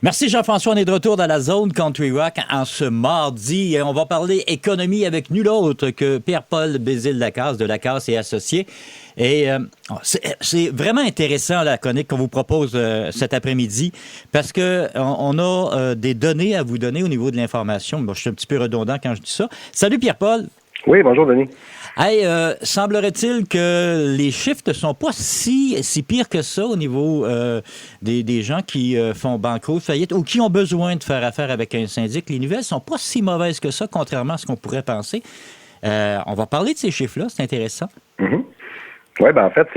Merci Jean-François, on est de retour dans la zone Country Rock en ce mardi et on va parler économie avec nul autre que Pierre-Paul Bézile-Lacasse de Lacasse et Associés. Et c'est vraiment intéressant la chronique qu'on vous propose cet après-midi parce que on a des données à vous donner au niveau de l'information. Bon, je suis un petit peu redondant quand je dis ça. Salut Pierre-Paul. Oui, bonjour Denis. Hey, semblerait-il que les chiffres ne sont pas si pires que ça au niveau des gens qui font banqueroute, faillite ou qui ont besoin de faire affaire avec un syndic. Les nouvelles sont pas si mauvaises que ça, contrairement à ce qu'on pourrait penser. On va parler de ces chiffres-là, c'est intéressant. Mm-hmm. Oui, ben en fait,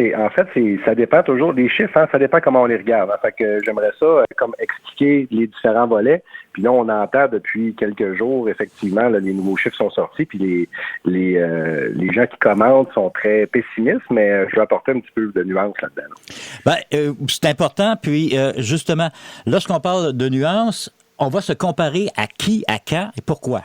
ça dépend toujours des chiffres, hein, ça dépend comment on les regarde. Hein. Fait que j'aimerais ça comme expliquer les différents volets. Puis là, on entend depuis quelques jours, effectivement, là, les nouveaux chiffres sont sortis, puis les gens qui commentent sont très pessimistes, mais je vais apporter un petit peu de nuance là-dedans. C'est important, puis justement, lorsqu'on parle de nuance, on va se comparer à qui, à quand et pourquoi?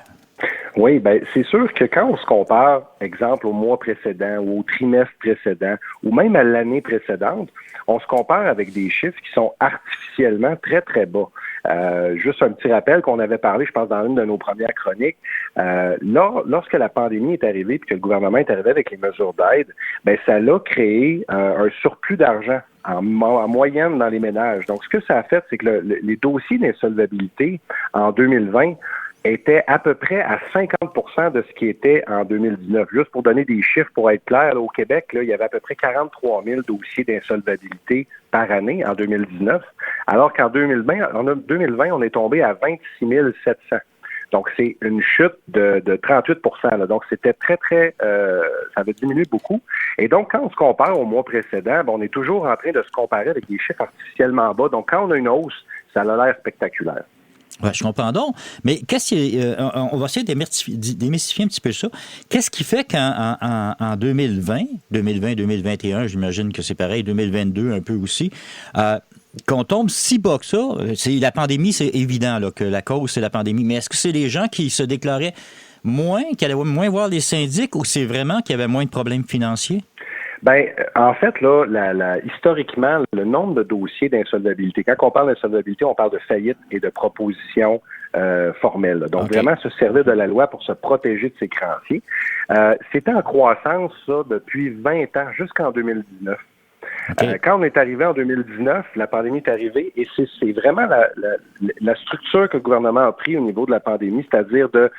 Oui, ben c'est sûr que quand on se compare, exemple, au mois précédent ou au trimestre précédent ou même à l'année précédente, on se compare avec des chiffres qui sont artificiellement très, très bas. Juste un petit rappel qu'on avait parlé, je pense, dans une de nos premières chroniques. Lorsque la pandémie est arrivée et que le gouvernement est arrivé avec les mesures d'aide, ben ça a créé un surplus d'argent en moyenne dans les ménages. Donc, ce que ça a fait, c'est que les dossiers d'insolvabilité en 2020 était à peu près à 50% de ce qui était en 2019. Juste pour donner des chiffres, pour être clair, là, au Québec, là, il y avait à peu près 43 000 dossiers d'insolvabilité par année en 2019, alors qu'en 2020, on est tombé à 26 700. Donc, c'est une chute de 38%. Là. Donc, c'était très, très... ça avait diminué beaucoup. Et donc, quand on se compare au mois précédent, on est toujours en train de se comparer avec des chiffres artificiellement bas. Donc, quand on a une hausse, ça a l'air spectaculaire. Ouais, je comprends donc. Mais qu'est-ce qui on va essayer démystifier un petit peu ça. Qu'est-ce qui fait qu'en 2020, 2021, j'imagine que c'est pareil, 2022 un peu aussi, qu'on tombe si bas que ça? C'est la pandémie, c'est évident là, que la cause, c'est la pandémie. Mais est-ce que c'est les gens qui se déclaraient moins, qui allaient moins voir les syndics ou c'est vraiment qu'il y avait moins de problèmes financiers? Ben, en fait, là, historiquement, le nombre de dossiers d'insolvabilité, quand on parle d'insolvabilité, on parle de faillite et de proposition formelle. Donc, vraiment se servir de la loi pour se protéger de ses créanciers. C'était en croissance, ça, depuis 20 ans, jusqu'en 2019. Okay. Quand on est arrivé en 2019, la pandémie est arrivée et c'est vraiment la structure que le gouvernement a pris au niveau de la pandémie, c'est-à-dire de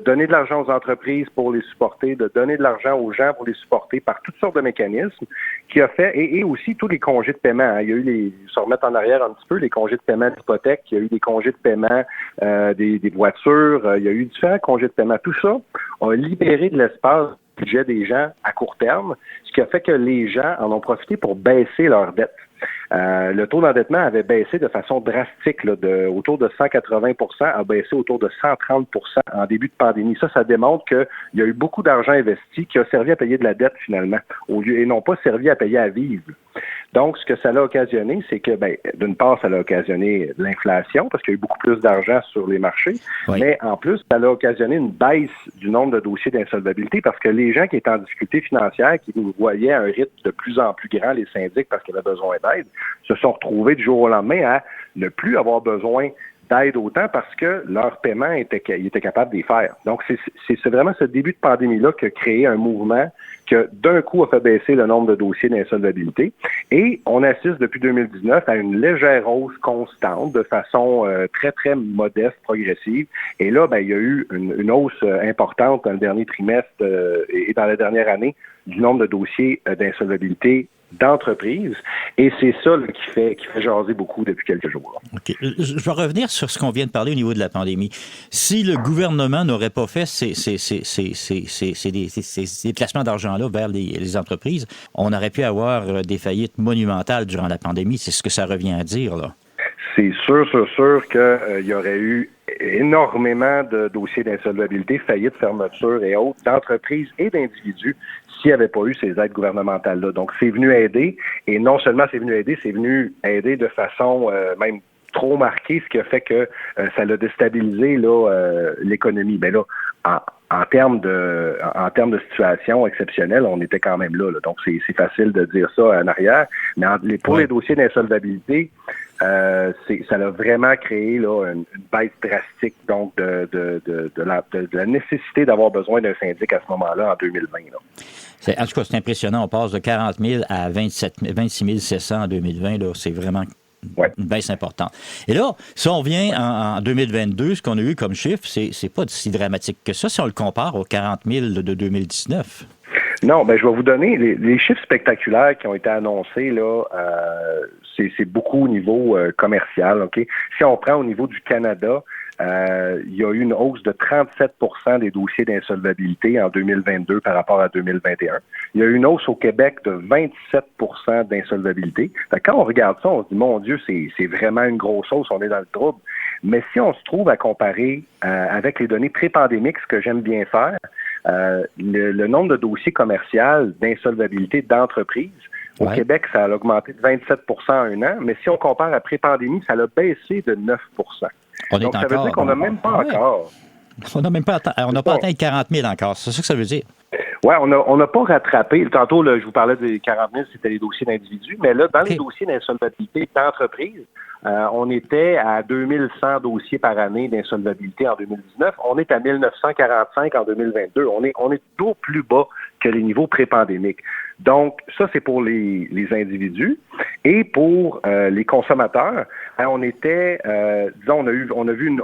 donner de l'argent aux entreprises pour les supporter, de donner de l'argent aux gens pour les supporter par toutes sortes de mécanismes, qui a fait, et aussi tous les congés de paiement. Hein. Il y a eu se remettre en arrière un petit peu, les congés de paiement d'hypothèque, il y a eu des congés de paiement des voitures, il y a eu différents congés de paiement. Tout ça a libéré de l'espace budget des gens à court terme, ce qui a fait que les gens en ont profité pour baisser leurs dettes. Le taux d'endettement avait baissé de façon drastique, là, autour de 180 % a baissé autour de 130 % en début de pandémie. Ça démontre qu'il y a eu beaucoup d'argent investi qui a servi à payer de la dette finalement, et non pas servi à payer à vivre. Donc, ce que ça a occasionné, c'est que, d'une part, ça a occasionné de l'inflation, parce qu'il y a eu beaucoup plus d'argent sur les marchés, oui. Mais en plus, ça a occasionné une baisse du nombre de dossiers d'insolvabilité, parce que les gens qui étaient en difficulté financière, qui voyaient à un rythme de plus en plus grand, les syndics, parce qu'ils avaient besoin d'aide, se sont retrouvés du jour au lendemain à ne plus avoir besoin d'aide autant parce que leur paiement ils étaient capables de les faire. Donc, c'est vraiment ce début de pandémie-là qui a créé un mouvement que d'un coup a fait baisser le nombre de dossiers d'insolvabilité. Et on assiste depuis 2019 à une légère hausse constante de façon très, très modeste, progressive. Et là, il y a eu une hausse importante dans le dernier trimestre et dans la dernière année du nombre de dossiers d'insolvabilité d'entreprise. Et c'est ça là, qui fait jaser beaucoup depuis quelques jours. OK. Je vais revenir sur ce qu'on vient de parler au niveau de la pandémie. Si le gouvernement n'aurait pas fait ces placements d'argent-là vers les entreprises, on aurait pu avoir des faillites monumentales durant la pandémie. C'est ce que ça revient à dire, là. C'est sûr qu'il y aurait eu énormément de dossiers d'insolvabilité, faillites, fermetures et autres, d'entreprises et d'individus s'il n'y avait pas eu ces aides gouvernementales-là. Donc, c'est venu aider, et non seulement c'est venu aider de façon même trop marquée, ce qui a fait que ça a déstabilisé là, l'économie. Mais là, en termes de situation exceptionnelle, on était quand même là. Donc, c'est facile de dire ça en arrière. Mais pour les dossiers d'insolvabilité, ça a vraiment créé là, une baisse drastique donc de la nécessité d'avoir besoin d'un syndic à ce moment-là en 2020. Là. En tout cas, c'est impressionnant. On passe de 40 000 à 26 700 en 2020. Là. C'est vraiment une baisse importante. Et là, si on revient en 2022, ce qu'on a eu comme chiffre, c'est pas si dramatique que ça si on le compare aux 40 000 de 2019. Non, je vais vous donner les chiffres spectaculaires qui ont été annoncés là. C'est beaucoup au niveau commercial. Ok. Si on prend au niveau du Canada, il y a eu une hausse de 37 % des dossiers d'insolvabilité en 2022 par rapport à 2021. Il y a eu une hausse au Québec de 27 % d'insolvabilité. Quand on regarde ça, on se dit, mon Dieu, c'est vraiment une grosse hausse, on est dans le trouble. Mais si on se trouve à comparer avec les données pré-pandémiques, ce que j'aime bien faire, le nombre de dossiers commerciaux d'insolvabilité d'entreprises, au Québec, ça a augmenté de 27 % en un an, mais si on compare à pré-pandémie, ça a baissé de 9 % Donc, ça veut dire qu'on n'a même pas encore... On n'a pas atteint les 40 000 encore. C'est ça que ça veut dire. Oui, on n'a pas rattrapé. Tantôt, là, je vous parlais des 40 000, c'était les dossiers d'individus, mais là, dans les dossiers d'insolvabilité d'entreprise, on était à 2100 dossiers par année d'insolvabilité en 2019. On est à 1945 en 2022. On est toujours plus bas que les niveaux pré-pandémiques. Donc, ça, c'est pour les individus. Et pour les consommateurs, on était, disons, on a vu une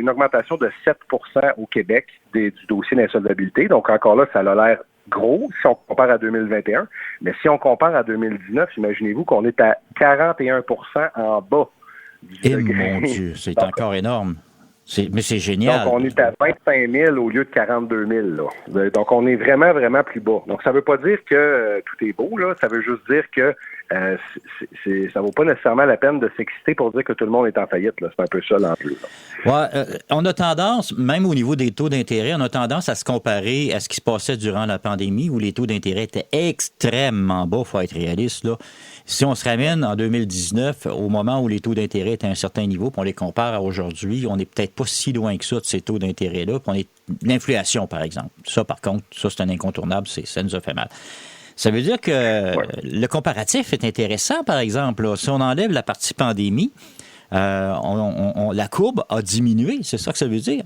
augmentation de 7 % au Québec du dossier d'insolvabilité. Donc, encore là, ça a l'air gros si on compare à 2021. Mais si on compare à 2019, imaginez-vous qu'on est à 41 % en bas. Et mon Dieu, c'est encore énorme. Mais c'est génial. Donc, on est à 25 000 au lieu de 42 000. Là. Donc, on est vraiment, vraiment plus bas. Donc, ça ne veut pas dire que tout est beau. Là. Ça veut juste dire que ça ne vaut pas nécessairement la peine de s'exciter pour dire que tout le monde est en faillite. Là. C'est un peu ça l'enjeu. On a tendance, même au niveau des taux d'intérêt, on a tendance à se comparer à ce qui se passait durant la pandémie où les taux d'intérêt étaient extrêmement bas, il faut être réaliste. Là. Si on se ramène en 2019, au moment où les taux d'intérêt étaient à un certain niveau, puis on les compare à aujourd'hui, on n'est peut-être pas si loin que ça de ces taux d'intérêt-là. Puis l'inflation, par exemple. Ça, par contre, c'est un incontournable, ça nous a fait mal. Ça veut dire que le comparatif est intéressant, par exemple. Là. Si on enlève la partie pandémie, la courbe a diminué. C'est ça que ça veut dire?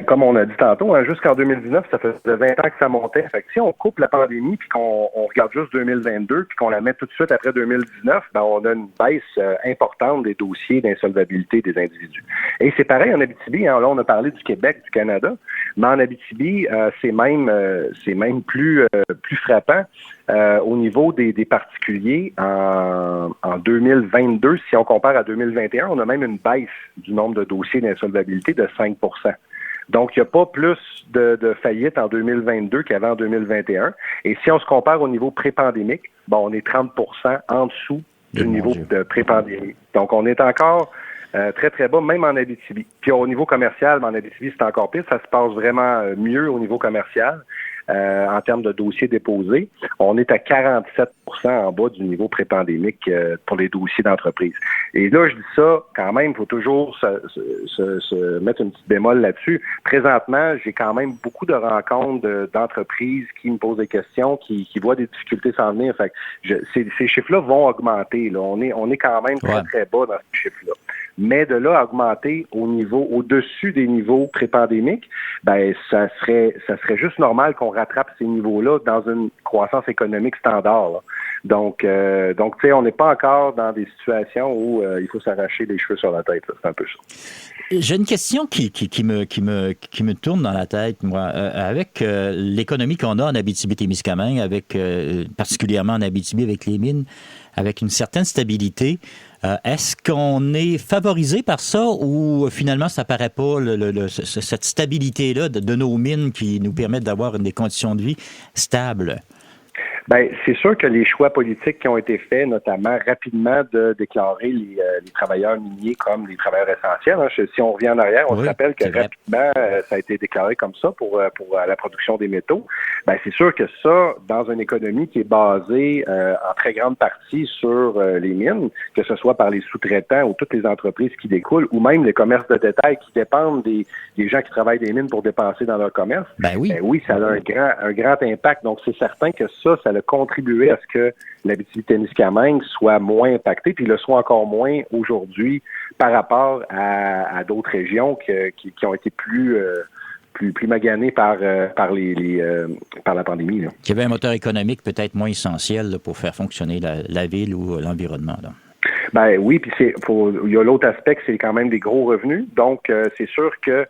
Comme on a dit tantôt, jusqu'en 2019, ça faisait 20 ans que ça montait. Fait que si on coupe la pandémie puis qu'on regarde juste 2022 puis qu'on la met tout de suite après 2019, on a une baisse importante des dossiers d'insolvabilité des individus. Et c'est pareil en Abitibi. Là, on a parlé du Québec, du Canada, mais en Abitibi, c'est même plus frappant. Au niveau des particuliers, en 2022, si on compare à 2021, on a même une baisse du nombre de dossiers d'insolvabilité de 5 %. Donc, il n'y a pas plus de faillites en 2022 qu'avant en 2021. Et si on se compare au niveau pré-pandémique, on est 30 % en dessous du niveau de pré-pandémie. Donc, on est encore très, très bas, même en Abitibi. Puis au niveau commercial, en Abitibi, c'est encore pire. Ça se passe vraiment mieux au niveau commercial. En termes de dossiers déposés, on est à 47 % en bas du niveau pré-pandémique pour les dossiers d'entreprise. Et là, je dis ça, quand même, il faut toujours se mettre une petite bémol là-dessus. Présentement, j'ai quand même beaucoup de rencontres d'entreprises qui me posent des questions, qui voient des difficultés s'en venir. Fait que ces chiffres-là vont augmenter. Là. On est quand même très, très bas dans ces chiffres-là. Mais de là à augmenter au-dessus des niveaux pré-pandémiques, ça serait juste normal qu'on rattrape ces niveaux-là dans une croissance économique standard. Là. Donc, tu sais, on n'est pas encore dans des situations où il faut s'arracher les cheveux sur la tête. Là. C'est un peu ça. J'ai une question qui me tourne dans la tête, moi, avec l'économie qu'on a en Abitibi-Témiscamingue, avec particulièrement en Abitibi avec les mines, avec une certaine stabilité. Est-ce qu'on est favorisé par ça ou finalement ça paraît pas cette stabilité-là de nos mines qui nous permettent d'avoir des conditions de vie stables? C'est sûr que les choix politiques qui ont été faits, notamment rapidement de déclarer les travailleurs miniers comme des travailleurs essentiels. Si on revient en arrière, on se rappelle que rapidement, ça a été déclaré comme ça pour la production des métaux. C'est sûr que ça, dans une économie qui est basée en très grande partie sur les mines, que ce soit par les sous-traitants ou toutes les entreprises qui découlent, ou même les commerces de détail qui dépendent des gens qui travaillent des mines pour dépenser dans leur commerce, oui, ça a un grand impact. Donc, c'est certain que ça ça a contribué à ce que l'Abitibi-Témiscamingue soit moins impacté, puis le soit encore moins aujourd'hui par rapport à d'autres régions qui ont été plus maganées par la pandémie. Là. Qui avait un moteur économique peut-être moins essentiel là, pour faire fonctionner la ville ou l'environnement. Là. Ben oui, puis il y a l'autre aspect que c'est quand même des gros revenus. Donc, c'est sûr que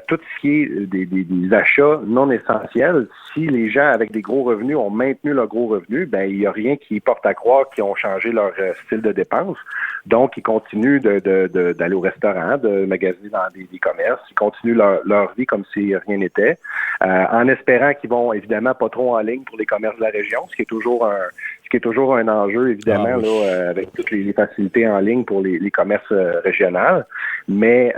tout ce qui est des achats non essentiels, si les gens avec des gros revenus ont maintenu leurs gros revenus, ben il n'y a rien qui porte à croire qu'ils ont changé leur style de dépense. Donc, ils continuent d'aller au restaurant, de magasiner dans des commerces. Ils continuent leur vie comme si rien n'était, en espérant qu'ils vont évidemment pas trop en ligne pour les commerces de la région, ce qui est toujours un enjeu, évidemment, là, avec toutes les facilités en ligne pour les commerces régionaux. Mais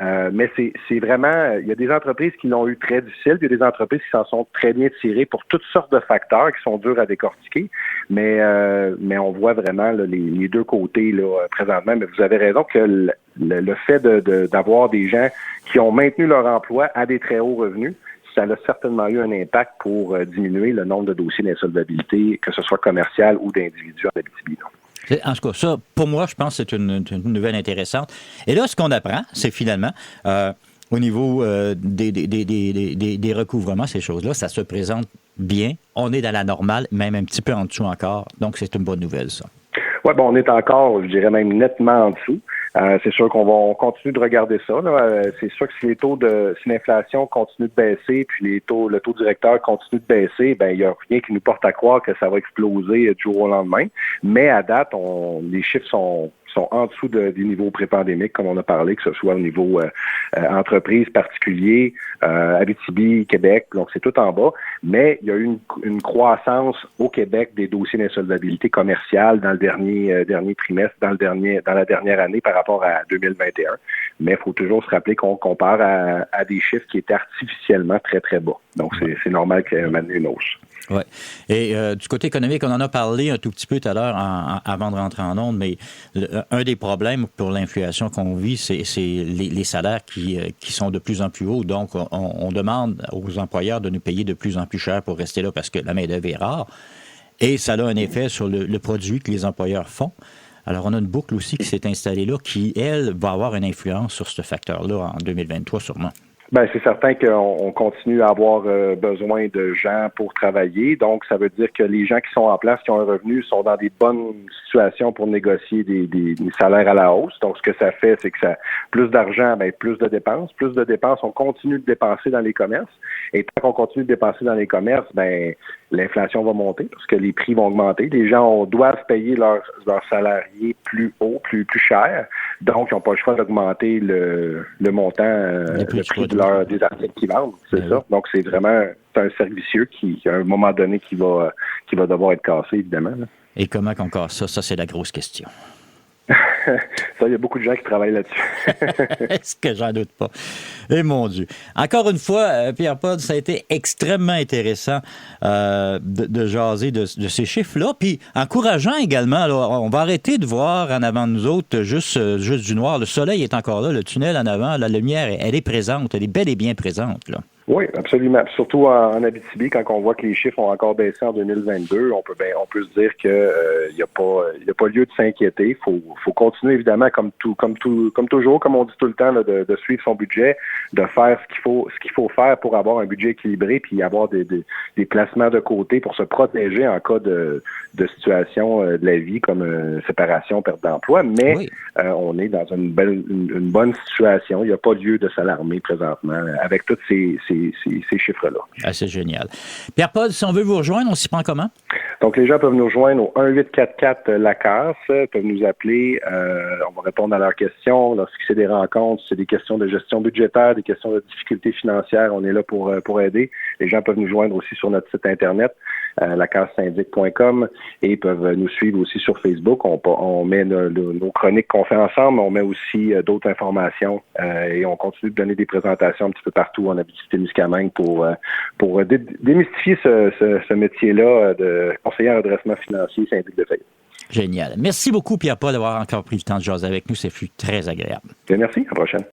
c'est vraiment, il y a des entreprises qui l'ont eu très difficile, puis il y a des entreprises qui s'en sont très bien tirées pour toutes sortes de facteurs qui sont durs à décortiquer. Mais on voit vraiment là, les deux côtés là, présentement. Mais vous avez raison que le fait d'avoir des gens qui ont maintenu leur emploi à des très hauts revenus, ça a certainement eu un impact pour diminuer le nombre de dossiers d'insolvabilité, que ce soit commercial ou d'individus en Abitibi. En tout cas, ça, pour moi, je pense que c'est une nouvelle intéressante. Et là, ce qu'on apprend, c'est finalement, au niveau des recouvrements, ces choses-là, ça se présente bien. On est dans la normale, même un petit peu en dessous encore. Donc, c'est une bonne nouvelle, ça. Oui, on est encore, je dirais même nettement en dessous. C'est sûr qu'on continue de regarder ça. Là. C'est sûr que si l'inflation continue de baisser, puis le taux directeur continue de baisser, ben il n'y a rien qui nous porte à croire que ça va exploser du jour au lendemain. Mais à date, les chiffres sont en dessous des niveaux pré-pandémiques, comme on a parlé, que ce soit au niveau entreprise, particulier, Abitibi, Québec, donc c'est tout en bas. Mais il y a eu une croissance au Québec des dossiers d'insolvabilité commerciale dans le dernier trimestre, dans la dernière année par rapport à 2021. Mais il faut toujours se rappeler qu'on compare à des chiffres qui étaient artificiellement très, très bas. Donc, c'est normal qu'il y ait une hausse. Oui. Et du côté économique, on en a parlé un tout petit peu tout à l'heure avant de rentrer en ondes, mais un des problèmes pour l'inflation qu'on vit, c'est les salaires qui sont de plus en plus hauts. Donc, on demande aux employeurs de nous payer de plus en plus cher pour rester là parce que la main-d'œuvre est rare. Et ça a un effet sur le produit que les employeurs font. Alors, on a une boucle aussi qui s'est installée là qui, elle, va avoir une influence sur ce facteur-là en 2023 sûrement. Ben c'est certain qu'on continue à avoir besoin de gens pour travailler. Donc, ça veut dire que les gens qui sont en place, qui ont un revenu, sont dans des bonnes situations pour négocier des salaires à la hausse. Donc, ce que ça fait, c'est que ça plus d'argent, ben plus de dépenses. Plus de dépenses, on continue de dépenser dans les commerces. Et tant qu'on continue de dépenser dans les commerces, ben l'inflation va monter parce que les prix vont augmenter. Les gens doivent payer leurs salariés plus haut, plus cher. Donc, ils n'ont pas le choix d'augmenter le montant, le prix des articles qu'ils vendent. C'est ça. Donc, c'est vraiment un cercle vicieux qui, à un moment donné, qui va devoir être cassé, évidemment. Là. Et comment qu'on casse ça? Ça, c'est la grosse question. Ça, il y a beaucoup de gens qui travaillent là-dessus. Est-ce que j'en doute pas? Et mon Dieu. Encore une fois, Pierre-Paul, ça a été extrêmement intéressant de jaser de ces chiffres-là. Puis encourageant également, là, on va arrêter de voir en avant de nous autres juste du noir. Le soleil est encore là, le tunnel en avant, la lumière, elle est présente, elle est bel et bien présente, là. Oui, absolument. Surtout en Abitibi, quand on voit que les chiffres ont encore baissé en 2022, on peut se dire que il y a pas lieu de s'inquiéter. Faut continuer évidemment comme toujours, comme on dit tout le temps, là, de suivre son budget, de faire ce qu'il faut faire pour avoir un budget équilibré, puis avoir des placements de côté pour se protéger en cas de situation de la vie comme séparation, perte d'emploi. Mais oui. On est dans une bonne situation. Il n'y a pas lieu de s'alarmer présentement avec tous ces chiffres-là. Ah, c'est génial. Pierre-Paul, si on veut vous rejoindre, on s'y prend comment? Donc, les gens peuvent nous rejoindre au 1-844-LACASSE, peuvent nous appeler, on va répondre à leurs questions. Lorsque c'est des rencontres, c'est des questions de gestion budgétaire, des questions de difficultés financières, on est là pour aider. Les gens peuvent nous joindre aussi sur notre site Internet, lacassesyndic.com, et peuvent nous suivre aussi sur Facebook. On met nos chroniques qu'on fait ensemble, on met aussi d'autres informations et on continue de donner des présentations un petit peu partout en Abitibi-Témiscamingue pour démystifier ce métier-là de conseiller en redressement financier syndic de faillite. Génial. Merci beaucoup, Pierre-Paul, d'avoir encore pris le temps de jaser avec nous. Ça fut très agréable. Bien, merci. À la prochaine.